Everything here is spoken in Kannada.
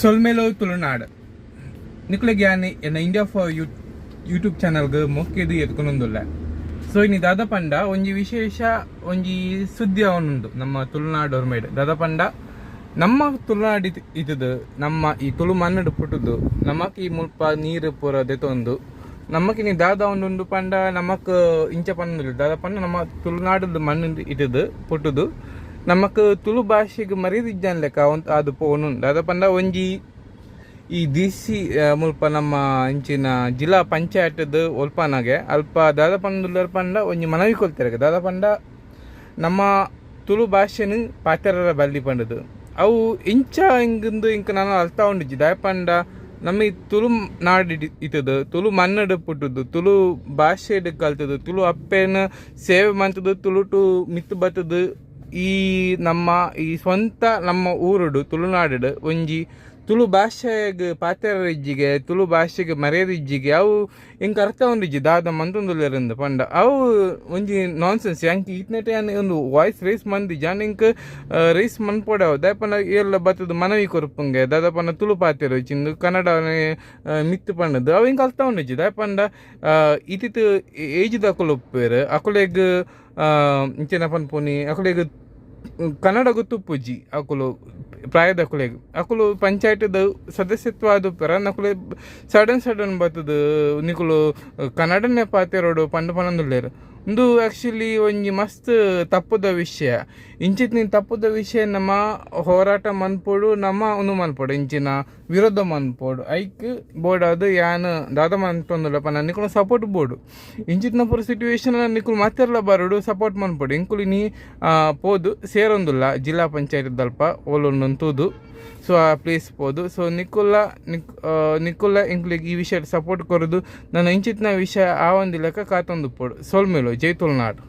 ಸೊಲ್ಮೇಲೋ ತುಳುನಾಡು ನಿಕ್ಲೆಗೆ ಯಾನಿ ಎನ್ನ ಇಂಡಿಯಾ ಫಾರ್ ಯೂಟ್ಯೂಬ್ ಚಾನಲ್ಗೆ ಮೊಕ್ಕೆದು ಎತ್ಕೊಂಡೊಂದುಲ್ಲ. ಸೊ ಇನ್ನು ದಾದ ಪಂಡ ಒಂಜಿ ವಿಶೇಷ ಒಂಜಿ ಸುದ್ದಿ ಅವನುಂಡು ನಮ್ಮ ತುಳುನಾಡೋರ್ ಮೇಡ್ ದಾದ ಪಂಡ ನಮ್ಮ ತುಳುನಾಡು ಇತದು ನಮ್ಮ ಈ ತುಳು ಮಣ್ಣಡು ಪುಟ್ಟುದು ನಮಕ್ ಈ ಮುಲ್ಪ ನೀರು ಪೂರ ದೆತೊಂದು ನಮಕ್ ನೀ ದಾದ ಒಂದುಂಡು ಪಂಡ ನಮಕ್ ಇಂಚ ಪಂಡ ದಾದ ಪಂಡ ನಮ್ಮ ತುಳುನಾಡು ಮಣ್ಣು ಇತದು ಪುಟ್ಟುದು ನಮಕ್ ತುಳು ಭಾಷೆಗೆ ಮರ್ಯಾದಿಜ್ಜಾನ್ ಲೆಕ್ಕ ಅದು ಪೋನು ದಾದ ಪಂಡ ಒಂಜಿ ಈ ದಿಸಿ ಮುಲ್ಪ ನಮ್ಮ ಇಂಚಿನ ಜಿಲ್ಲಾ ಪಂಚಾಯತ್ದು ಒಲ್ಪನಾಗೆ ಅಲ್ಪ ದಾದ ಪಂಡುಲ್ಲರ್ ಪಂಡ ಒಂಜಿ ಮನವಿ ಕೊಲ್ತಾರೆ ದಾದ ಪಂಡ ನಮ್ಮ ತುಳು ಭಾಷೆನು ಪಾತ್ರರ ಬಲ್ಲಿ ಪಂಡದು ಅವು ಇಂಚ ಹಿಂಗಿಂದು ಇಂಕ ನಾನು ಅರ್ಥ ಉಂಡಿಜ್ಜಿ ದಾಯ ಪಂಡ ನಮ್ಮ ಈ ತುಳು ನಾಡು ಇತ್ತದು ತುಳು ಮನ್ನಡು ಪುಟ್ಟದು ತುಳು ಭಾಷೆ ಕಲ್ತದು ತುಳು ಅಪ್ಪೇನ ಸೇವೆ ಮಂತದು ತುಳು ಟು ಮಿತ್ತು ಬತ್ತದು ಈ ನಮ್ಮ ಈ ಸ್ವಂತ ನಮ್ಮ ಊರುಡು ತುಳುನಾಡು ಒಂಜಿ ತುಳು ಭಾಷೆಗೆ ಪಾತ್ರ ಇಜ್ಜಿಗೆ ತುಳು ಭಾಷೆಗೆ ಮರ್ಯಾದೆ ಇಜ್ಜಿಗೆ ಅವು ಹಿಂಗೆ ಅರ್ಥ ಒಂದಿಜ್ಜಿ ದಾದ ಮಂತೊಂದುಲ್ಲರಿಂದ ಪಂಡ ಅವು ಒಂಜಿ ನಾನ್ಸೆನ್ಸ್ ಹೆಂಗೆ ಇಟ್ನೆಟೆ ಒಂದು ವಾಯ್ಸ್ ರೇಸ್ ಮಂದಿ ಜಾನ್ ಇಂಕ ರೇಸ್ ಮನ್ಪೊಡವು ದಾಯಪನ ಎಲ್ಲ ಬತ್ತದು ಮನವಿ ಕೊರಪಂಗೆ ದಾದಪನ ತುಳು ಪಾತ್ರ ಇಚ್ಚಿಂದು ಕನ್ನಡ ಮಿತ್ತು ಪಂಡದು ಅವು ಹಿಂಗೆ ಅರ್ಥ ಒಂದಿಜ್ಜಿ ದಾಯಪಂಡ ಇತಿತ್ತು ಏಜ್ ದಕ್ಕಲು ಒಪ್ಪೇರು ಅಕುಲೆಗ್ ಇಂಚೆನ ಪನ್ಪುನಿ ಅಕುಲೆಗ್ ಕನ್ನಡ ಗೊತ್ತುಪ್ಪುಜ್ಜಿ ಅಕುಲು ಪ್ರಾಯದ ಅಕುಲೆಗ್ ಅಕುಲು ಪಂಚಾಯತ್ದ ಸದಸ್ಯತ್ವ ಅದು ಪರ ನಕುಲೆ ಸಡನ್ ಬರ್ತದ ನಿಕುಲು ಕನ್ನಡನೇ ಪಾತೆರೋಡು ಪಂಡ ಪನಂದುಲ್ಲೇರು ಒಂದು ಆ್ಯಕ್ಚುಲಿ ಒಂಜಿ ಮಸ್ತ್ ತಪ್ಪದ ವಿಷಯ ಇಂಚಿತ್ ನೀನು ತಪ್ಪದ ವಿಷಯ ನಮ್ಮ ಹೋರಾಟ ಮನ್ಪೋಡು ನಮ್ಮ ಒಂದು ಮನ್ಪೋಡು ಇಂಚಿನ ವಿರೋಧ ಮನ್ಪೋಡು ಐಕ್ ಬೋರ್ಡ್ ಅದು ಯಾನ್ ದಾದ ಮನ್ಪೊಂದುಲ್ಲಪ್ಪ ನಾನು ನಿಕುಲು ಸಪೋರ್ಟ್ ಬೋರ್ಡು ಇಂಚಿತ್ನ ಪೂರ ಸಿಚುವೇಶನ್ ನಿಕುಲು ಮಾತೆಲ್ಲ ಬರೋಡು ಸಪೋರ್ಟ್ ಮನ್ಪೋಡು ಇಂಕುಲು ನೀ ಪೋದು ಸೇರೊಂದುಲ್ಲ ಜಿಲ್ಲಾ ಪಂಚಾಯತ್ ದಲ್ಪ ಓಲೊಂದು ಸೊ ಆ ಪ್ಲೇಸ್ ಪೋದು ಸೊ ನಿಕುಲ್ಲ ಇಂಕ್ಲಿಗೆ ಈ ವಿಷಯ ಸಪೋರ್ಟ್ ಕೊರೋದು ನಾನು ಇಂಚಿತ್ನ ವಿಷಯ ಆ ಒಂದು ಲೆಕ್ಕ ಕಾತೊಂದು ಪೋಡು ಸೋಲ್ಮೇಲು ಜೈ ತುಳುನಾಡು.